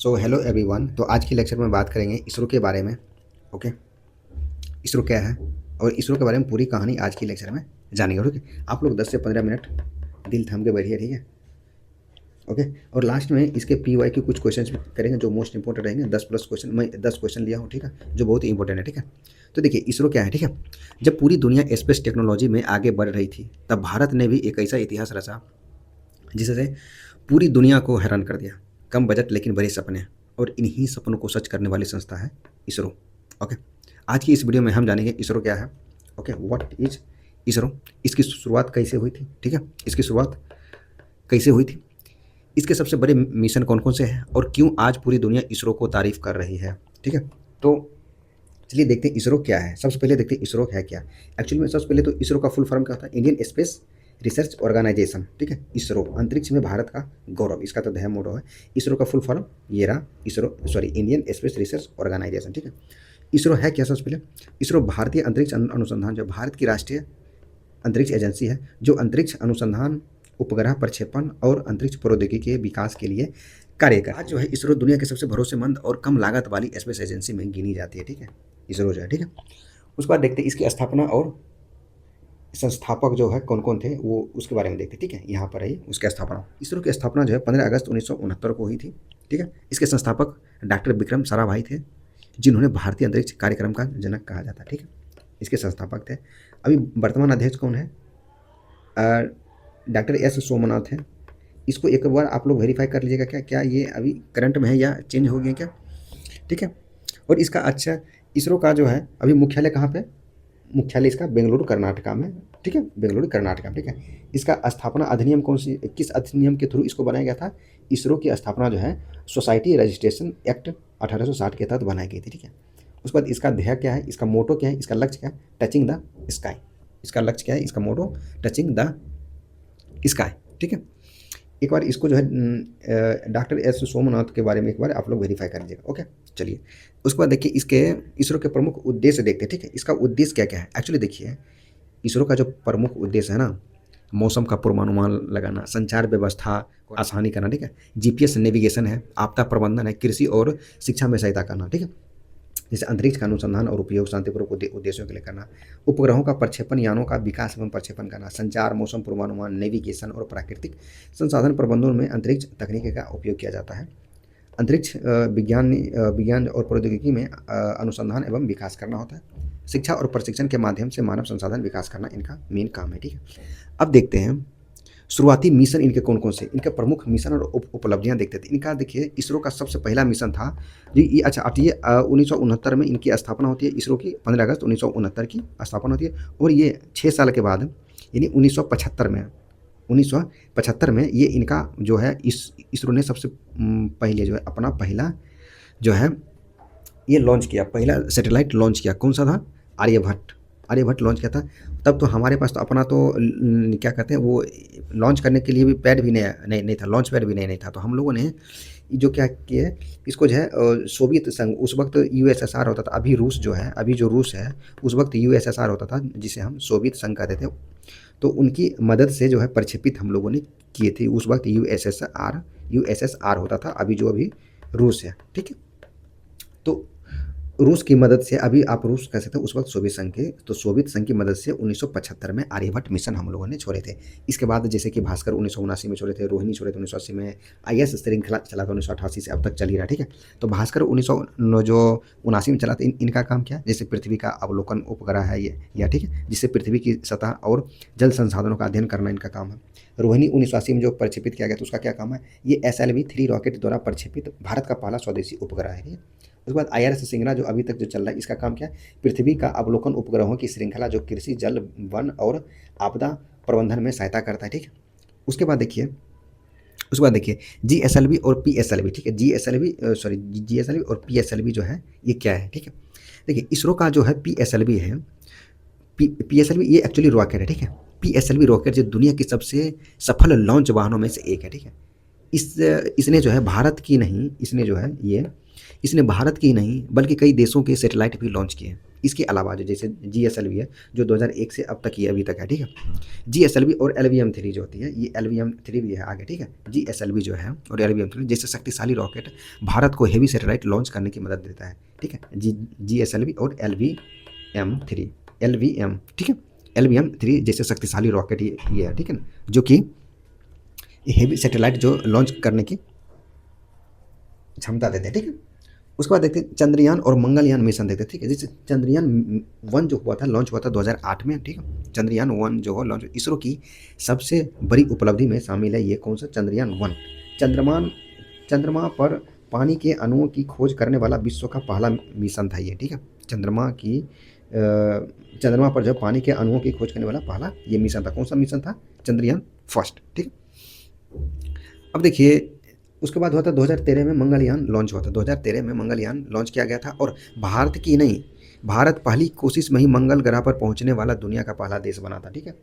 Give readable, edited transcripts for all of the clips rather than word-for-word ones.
So hello everyone. तो आज के लेक्चर में बात करेंगे इसरो के बारे में। ओके, इसरो क्या है और इसरो के बारे में पूरी कहानी आज की लेक्चर में जानेंगे। ओके, आप लोग 10 से 15 मिनट दिल थाम के बैठिए, ठीक है। ओके, और लास्ट में इसके PY के कुछ क्वेश्चंस भी करेंगे जो मोस्ट इंपॉर्टेंट रहेंगे। 10+ क्वेश्चन, मैं 10 क्वेश्चन लिया हूँ, ठीक है, जो बहुत ही इंपॉर्टेंट है, ठीक है। तो देखिए इसरो क्या है, ठीक है। जब पूरी दुनिया स्पेस टेक्नोलॉजी में आगे बढ़ रही थी तब भारत ने भी एक ऐसा इतिहास रचा जिससे पूरी दुनिया को हैरान कर दिया। कम बजट लेकिन बड़े सपने, और इन्हीं सपनों को सच करने वाली संस्था है इसरो। ओके, आज की इस वीडियो में हम जानेंगे इसरो क्या है। ओके, व्हाट इज इसरो, इसकी शुरुआत कैसे हुई थी, ठीक है, इसकी शुरुआत कैसे हुई थी, इसके सबसे बड़े मिशन कौन कौन से हैं और क्यों आज पूरी दुनिया इसरो को तारीफ कर रही है, ठीक है। तो चलिए देखते हैं इसरो क्या है। सबसे पहले देखते हैं इसरो है क्या। एक्चुअली में सबसे पहले तो इसरो का फुल फॉर्म क्या होता है, इंडियन स्पेस रिसर्च ऑर्गेनाइजेशन, ठीक है। इसरो, अंतरिक्ष में भारत का गौरव, इसका तो दया मोटो है। इसरो का फुल फॉर्म ये रहा, ISRO Indian Space Research Organisation, ठीक है। इसरो है क्या सबसे पहले। इसरो भारतीय अंतरिक्ष अनुसंधान, जो भारत की राष्ट्रीय अंतरिक्ष एजेंसी है, जो अंतरिक्ष अनुसंधान, उपग्रह प्रक्षेपण और अंतरिक्ष प्रौद्योगिकी के विकास के लिए कार्य कर। आज जो है इसरो दुनिया की सबसे भरोसेमंद और कम लागत वाली स्पेस एजेंसी में गिनी जाती है, ठीक है, इसरो जो है, ठीक है। उसके बाद देखते हैं इसकी स्थापना और संस्थापक जो है कौन कौन थे, वो उसके बारे में देखते हैं, ठीक है। यहाँ पर है उसकी स्थापना। इसरो की स्थापना जो है 15 अगस्त 1969 को हुई थी, ठीक है। इसके संस्थापक डॉक्टर विक्रम साराभाई थे, जिन्होंने भारतीय अंतरिक्ष कार्यक्रम का जनक कहा जाता है, ठीक है। इसके संस्थापक थे। अभी वर्तमान अध्यक्ष कौन है, डॉक्टर एस सोमनाथ है। इसको एक बार आप लोग वेरीफाई कर लीजिएगा, क्या क्या ये अभी करंट में है या चेंज हो गया क्या, ठीक है। और इसका अच्छा, इसरो का जो है अभी मुख्यालय कहाँ पे, मुख्यालय इसका बेंगलुरु कर्नाटका में, ठीक है, बेंगलुरु कर्नाटका में, ठीक है। इसका स्थापना अधिनियम कौन सी, किस अधिनियम के थ्रू इसको बनाया गया था। इसरो की स्थापना जो है सोसाइटी रजिस्ट्रेशन एक्ट 1860 के तहत बनाई गई थी, ठीक है। उसके बाद इसका ध्येय क्या है, इसका मोटो क्या है, इसका लक्ष्य क्या है, टचिंग द स्काई। इसका लक्ष्य क्या है, इसका मोटो टचिंग द स्काई, ठीक है। एक बार इसको जो है डॉक्टर एस सोमनाथ के बारे में एक बार आप लोग वेरीफाई कर लीजिएगा। ओके, चलिए उसके बाद देखिए इसके इसरो के प्रमुख उद्देश्य देखते हैं, ठीक है। इसका उद्देश्य क्या क्या है। एक्चुअली देखिए इसरो का जो प्रमुख उद्देश्य है ना, मौसम का पूर्वानुमान लगाना, संचार व्यवस्था को आसानी करना, ठीक है, GPS नेविगेशन है, आपदा प्रबंधन है, कृषि और शिक्षा में सहायता करना, ठीक है। जैसे अंतरिक्ष का अनुसंधान और उपयोग शांतिपूर्वक उद्देश्यों के लिए करना, उपग्रहों का प्रक्षेपण, यानों का विकास एवं प्रक्षेपण करना, संचार, मौसम पूर्वानुमान, नेविगेशन और प्राकृतिक संसाधन प्रबंधन में अंतरिक्ष तकनीक का उपयोग किया जाता है। अंतरिक्ष विज्ञान और प्रौद्योगिकी में अनुसंधान एवं विकास करना होता है। शिक्षा और प्रशिक्षण के माध्यम से मानव संसाधन विकास करना इनका मेन काम है, ठीक है। अब देखते हैं शुरुआती मिशन इनके कौन कौन से, इनके प्रमुख मिशन और उपलब्धियां देखते थे। इनका देखिए इसरो का सबसे पहला मिशन था ये अच्छा, अब ये 1969 में इनकी स्थापना होती है। इसरो की 15 अगस्त 1969 की स्थापना होती है, और ये 6 साल के बाद यानी 1975 में ये इनका जो है इसरो ने सबसे पहले जो है अपना पहला जो है ये लॉन्च किया, पहला सैटेलाइट लॉन्च किया। कौन सा था, आर्यभट्ट लॉन्च किया था। तब तो हमारे पास तो अपना तो क्या कहते हैं वो लॉन्च करने के लिए भी पैड भी नहीं था, लॉन्च पैड भी नहीं था। तो हम लोगों ने जो क्या किया, इसको जो है सोवियत संघ, उस वक्त USSR होता था, अभी रूस जो है, अभी जो रूस है उस वक्त USSR होता था, जिसे हम सोवियत संघ कहते थे। तो उनकी मदद से जो है प्रक्षेपित हम लोगों ने किए थे। उस वक्त USSR होता था, अभी जो अभी रूस है, ठीक है। तो रूस की मदद से, अभी आप रूस कह सकते हैं, उस वक्त सोवियत संघ के, तो सोवियत संघ की मदद से 1975 में आर्यभट्ट मिशन हम लोगों ने छोड़े थे। इसके बाद जैसे कि भास्कर 1979 में छोड़े थे, रोहिणी छोड़े थे 1980 में, IS श्रृंखला चला था 1988 से अब तक चल ही रहा, ठीक है। तो भास्कर 1979 में चला था। इनका काम क्या है, जैसे पृथ्वी का अवलोकन उपग्रह है ये, या ठीक है, जिससे पृथ्वी की सतह और जल संसाधनों का अध्ययन करना इनका काम है। रोहिणी 1980 में जो प्रक्षेपित किया गया तो उसका क्या काम है, ये SLV-3 रॉकेट द्वारा प्रक्षेपित भारत का पहला स्वदेशी उपग्रह है, ठीक है। उसके बाद IRS सिंगना जो अभी तक जो चल रहा है, इसका काम क्या है, पृथ्वी का अवलोकन उपग्रहों की श्रृंखला जो कृषि, जल, वन और आपदा प्रबंधन में सहायता करता है, ठीक है। उसके बाद देखिए GSLV और PSLV, ठीक है, GSLV और PSLV जो है ये क्या है, ठीक है। देखिए इसरो का जो है PSLV है, PSLV ये एक्चुअली रॉकेट है, ठीक है। PSLV रॉकेट जो दुनिया की सबसे सफल लॉन्च वाहनों में से एक है, ठीक है। इसने जो है भारत की नहीं, इसने जो है ये इसने भारत की ही नहीं बल्कि कई देशों के सैटेलाइट भी लॉन्च किए हैं। इसके अलावा जो जैसे GSLV है जो 2001 से अब तक ये अभी तक है, ठीक है। GSLV और LVM-3 जो होती है, ये LVM-3 भी है आगे, ठीक है। GSLV जो है और LVM-3 जैसे शक्तिशाली रॉकेट भारत को हेवी सैटेलाइट लॉन्च करने की मदद देता है, ठीक है। GSLV और LVM, ठीक है। LVM-3 जैसे शक्तिशाली रॉकेट ये है, ठीक है ना, जो कि हेवी सैटेलाइट जो लॉन्च करने की क्षमता देते हैं, ठीक है। उसके बाद देखते हैं चंद्रयान और मंगलयान मिशन देखते हैं, ठीक है। जैसे चंद्रयान 1 जो हुआ था, लॉन्च हुआ था 2008 में, ठीक है। चंद्रयान 1 जो हो लॉन्च, इसरो की सबसे बड़ी उपलब्धि में शामिल है ये कौन सा, चंद्रयान 1। चंद्रमा पर पानी के अणुओं की खोज करने वाला विश्व का पहला मिशन था ये, ठीक है। चंद्रमा पर जो पानी के अणुओं की खोज करने वाला पहला ये मिशन था। कौन सा मिशन था, चंद्रयान फर्स्ट, ठीक है। अब देखिए उसके बाद हुआ था 2013 में मंगलयान लॉन्च हुआ था। 2013 में मंगलयान लॉन्च किया गया था और भारत की नहीं, भारत पहली कोशिश में ही मंगल ग्रह पर पहुंचने वाला दुनिया का पहला देश बना था, ठीक है,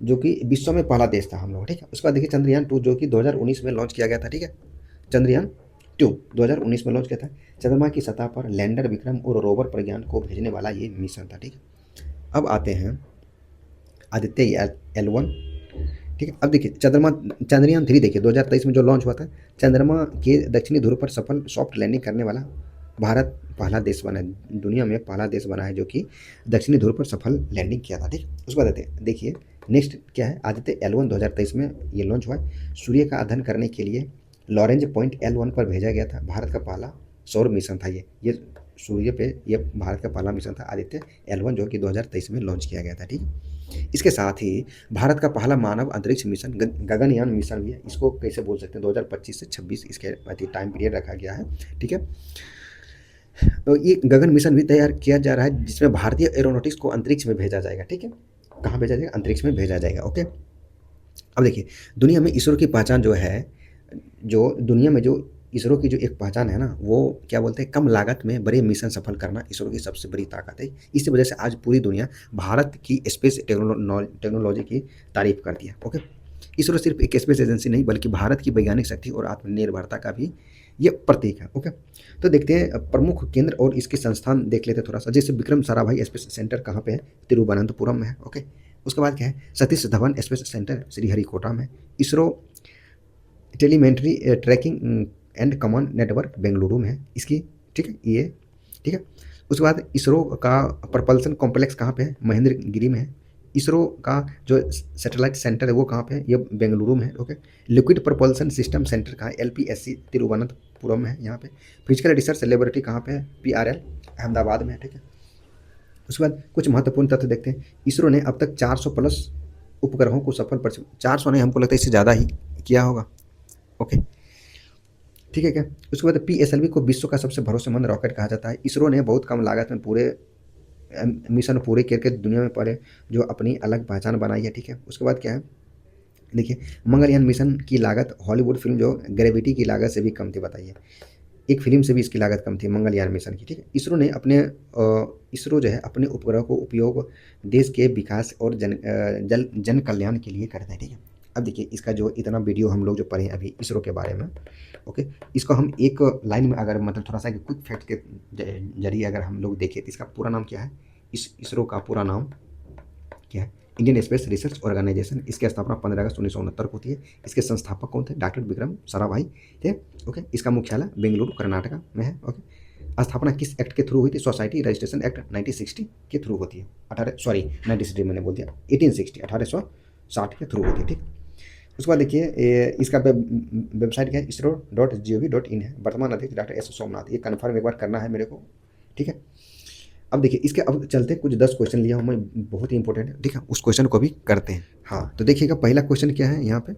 जो कि विश्व में पहला देश था हम लोग, ठीक है। उसके बाद देखिए चंद्रयान 2 जो कि 2019 में लॉन्च किया गया था, ठीक है। चंद्रयान 2 2019 में लॉन्च किया था। चंद्रमा की सतह पर लैंडर विक्रम और रोवर प्रज्ञान को भेजने वाला ये मिशन था, ठीक है। अब आते हैं आदित्य L1, ठीक है। अब देखिए चंद्रयान 3 देखिए 2023 में जो लॉन्च हुआ था, चंद्रमा के दक्षिणी ध्रुव पर सफल सॉफ्ट लैंडिंग करने वाला भारत पहला देश बना है, दुनिया में पहला देश बना है जो कि दक्षिणी ध्रुव पर सफल लैंडिंग किया था, ठीक है। उसके बाद देखिए नेक्स्ट क्या है, आदित्य L1 2023 में ये लॉन्च हुआ है। सूर्य का अध्ययन करने के लिए लॉरेंज पॉइंट L1 पर भेजा गया था, भारत का पहला सौर मिशन था ये सूर्य पे ये भारत का पहला मिशन था आदित्य L1 जो कि 2023 में लॉन्च किया गया था, ठीक है। इसके साथ ही भारत का पहला मानव अंतरिक्ष मिशन गगनयान मिशन भी है। इसको कैसे बोल सकते हैं, 2025 से 26 इसके टाइम पीरियड रखा गया है, ठीक है। तो ये गगन मिशन भी तैयार किया जा रहा है जिसमें भारतीय एरोनॉटिक्स को अंतरिक्ष में भेजा जाएगा, ठीक है। कहाँ भेजा जाएगा, अंतरिक्ष में भेजा जाएगा, ओके। अब देखिए दुनिया में इसरो की पहचान जो है, जो दुनिया में जो इसरो की जो एक पहचान है ना, वो क्या बोलते हैं, कम लागत में बड़े मिशन सफल करना इसरो की सबसे बड़ी ताकत है। इसी वजह से आज पूरी दुनिया भारत की स्पेस टेक्नोलॉजी की तारीफ करती है, ओके। इसरो सिर्फ एक स्पेस एजेंसी नहीं बल्कि भारत की वैज्ञानिक शक्ति और आत्मनिर्भरता का भी ये प्रतीक है, ओके। तो देखते हैं प्रमुख केंद्र और इसके संस्थान देख लेते हैं थोड़ा सा। जैसे विक्रम साराभाई स्पेस सेंटर कहाँ पे है, तिरुवनंतपुरम में है, ओके। उसके बाद क्या है, सतीश धवन स्पेस सेंटर श्रीहरिकोटा में। ISRO telemetry tracking and command network Bengaluru में है इसकी, ठीक है, ये, ठीक है। उसके बाद इसरो का प्रपल्सन कॉम्प्लेक्स कहाँ पे है, महेंद्रगिरी में है। इसरो का जो सैटेलाइट सेंटर है वो कहाँ पे है, ये बेंगलुरु में है, okay. Liquid propulsion system centre कहाँ है, LPSC तिरुवनंतपुरम में है यहाँ पे। फिजिकल रिसर्च लेबोरेटरी कहाँ पे है, PRL अहमदाबाद में है, ठीक है। उसके बाद कुछ महत्वपूर्ण तथ्य देखते हैं। इसरो ने अब तक 400 प्लस उपग्रहों को सफल 400 नहीं, हमको लगता है इससे ज़्यादा ही किया होगा, ओके, ठीक है क्या। उसके बाद PSLV को विश्व का सबसे भरोसेमंद रॉकेट कहा जाता है। इसरो ने बहुत कम लागत में पूरे मिशन पूरे करके दुनिया में पड़े जो अपनी अलग पहचान बनाई है, ठीक है। उसके बाद क्या है, देखिए मंगलयान मिशन की लागत हॉलीवुड फिल्म जो ग्रेविटी की लागत से भी कम थी, बताइए, एक फिल्म से भी इसकी लागत कम थी मंगलयान मिशन की, ठीक है। इसरो जो है अपने उपग्रह को उपयोग देश के विकास और जन कल्याण के लिए करता है, ठीक है। अब देखिए इसका जो इतना वीडियो हम लोग जो पढ़े अभी इसरो के बारे में, ओके, इसको हम एक लाइन में अगर मतलब थोड़ा सा क्विक फैक्ट के जरिए अगर हम लोग देखें तो इसका पूरा नाम क्या है, इसरो का पूरा नाम क्या है, इंडियन स्पेस रिसर्च ऑर्गेनाइजेशन। इसकी स्थापना 15 अगस्त 1969 को होती है। इसके संस्थापक कौन थे, डॉक्टर विक्रम साराभाई थे, ओके। इसका मुख्यालय बेंगलुरु कर्नाटका में है, ओके। स्थापना किस एक्ट के थ्रू हुई थी, सोसाइटी रजिस्ट्रेशन एक्ट 1960 के थ्रू होती है, 1960 मैंने बोल दिया, 1860 के थ्रू होती है, ठीक। उसके बाद देखिए इसका वेबसाइट क्या है, isro.gov.in है। वर्तमान अध्यक्ष डॉक्टर S सोमनाथ, ये कन्फर्म एक बार करना है मेरे को, ठीक है। अब देखिए इसके अब चलते कुछ 10 क्वेश्चन लिया हूँ मैं, बहुत ही इंपॉर्टेंट है, ठीक है। उस क्वेश्चन को भी करते हैं। हाँ तो देखिएगा पहला क्वेश्चन क्या है यहाँ पे,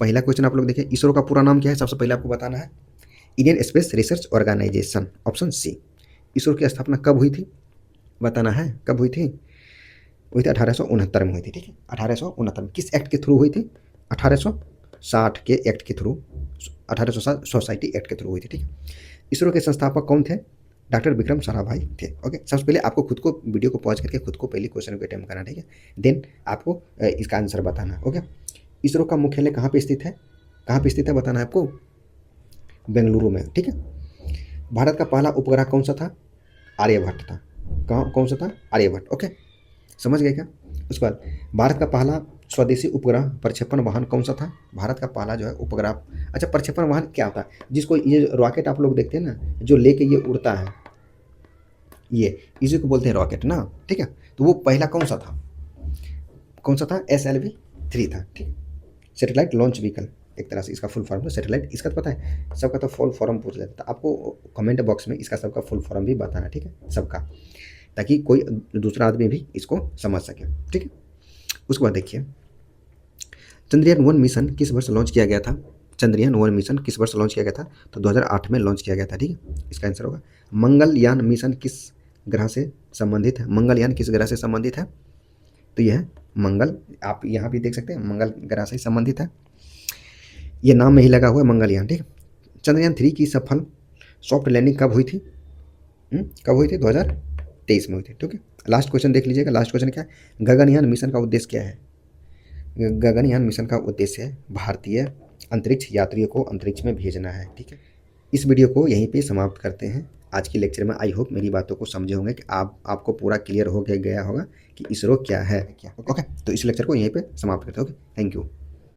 पहला क्वेश्चन आप लोग देखिए, इसरो का पूरा नाम क्या है, सबसे पहले आपको बताना है, Indian Space Research Organisation, option C. ISRO की स्थापना कब हुई थी, बताना है कब हुई थी 1869 में हुई थी, ठीक है। 1869 में किस एक्ट के थ्रू हुई थी, 1860 के एक्ट के थ्रू, 1860 सोसाइटी एक्ट के थ्रू हुई थी, ठीक है। इसरो के संस्थापक कौन थे, डॉक्टर विक्रम साराभाई थे, ओके। सबसे पहले आपको खुद को वीडियो को पॉज करके खुद को पहले क्वेश्चन को अटेम्प्ट करना, ठीक है। देन आपको इसका आंसर बताना, ओके। इसरो का मुख्यालय कहाँ पे स्थित है, कहाँ पे स्थित है बताना है आपको, बेंगलुरु में, ठीक है। भारत का पहला उपग्रह कौन सा था? आर्यभट्ट था। कौन सा था? आर्यभट्ट, ओके, समझ गए क्या? उसके बाद भारत का पहला स्वदेशी उपग्रह प्रक्षेपण वाहन कौन सा था? भारत का पहला जो है उपग्रह, अच्छा प्रक्षेपण वाहन क्या होता है? जिसको ये रॉकेट आप लोग देखते हैं ना, जो लेके ये उड़ता है, ये इसी को बोलते हैं रॉकेट ना, ठीक है। तो वो पहला कौन सा था? कौन सा था? SLV-3 था, ठीक है। सैटेलाइट लॉन्च व्हीकल, एक तरह से इसका फुल फॉर्म है सैटेलाइट। इसका तो पता है सबका, तो फुल फॉर्म पूछ लेता था आपको, कमेंट बॉक्स में इसका सबका फुल फॉर्म भी बताना, ठीक है, सबका, ताकि कोई दूसरा आदमी भी इसको समझ सके, ठीक है। उसके बाद देखिए, चंद्रयान 1 मिशन किस वर्ष लॉन्च किया गया था? चंद्रयान 1 मिशन किस वर्ष लॉन्च किया गया था? तो 2008 में लॉन्च किया गया था, ठीक है, इसका आंसर होगा। मंगलयान मिशन किस ग्रह से संबंधित है? मंगलयान किस ग्रह से संबंधित है? तो यह है मंगल, आप यहाँ भी देख सकते हैं मंगल ग्रह से संबंधित है, ये नाम में ही लगा हुआ है मंगलयान, ठीक है। चंद्रयान 3 की सफल सॉफ्ट लैंडिंग कब हुई थी? कब हुई थी? 2023 में हुई थी, ठीक है। लास्ट क्वेश्चन देख लीजिएगा, लास्ट क्वेश्चन क्या है? गगनयान मिशन का उद्देश्य क्या है? गगनयान मिशन का उद्देश्य है भारतीय अंतरिक्ष यात्रियों को अंतरिक्ष में भेजना है, ठीक है। इस वीडियो को यहीं पे समाप्त करते हैं आज की लेक्चर में। आई होप मेरी बातों को समझे होंगे कि आपको पूरा क्लियर हो गया होगा कि इसरो क्या है क्या, ओके। तो इस लेक्चर को यहीं पे समाप्त करते हैं, ओके, थैंक यू।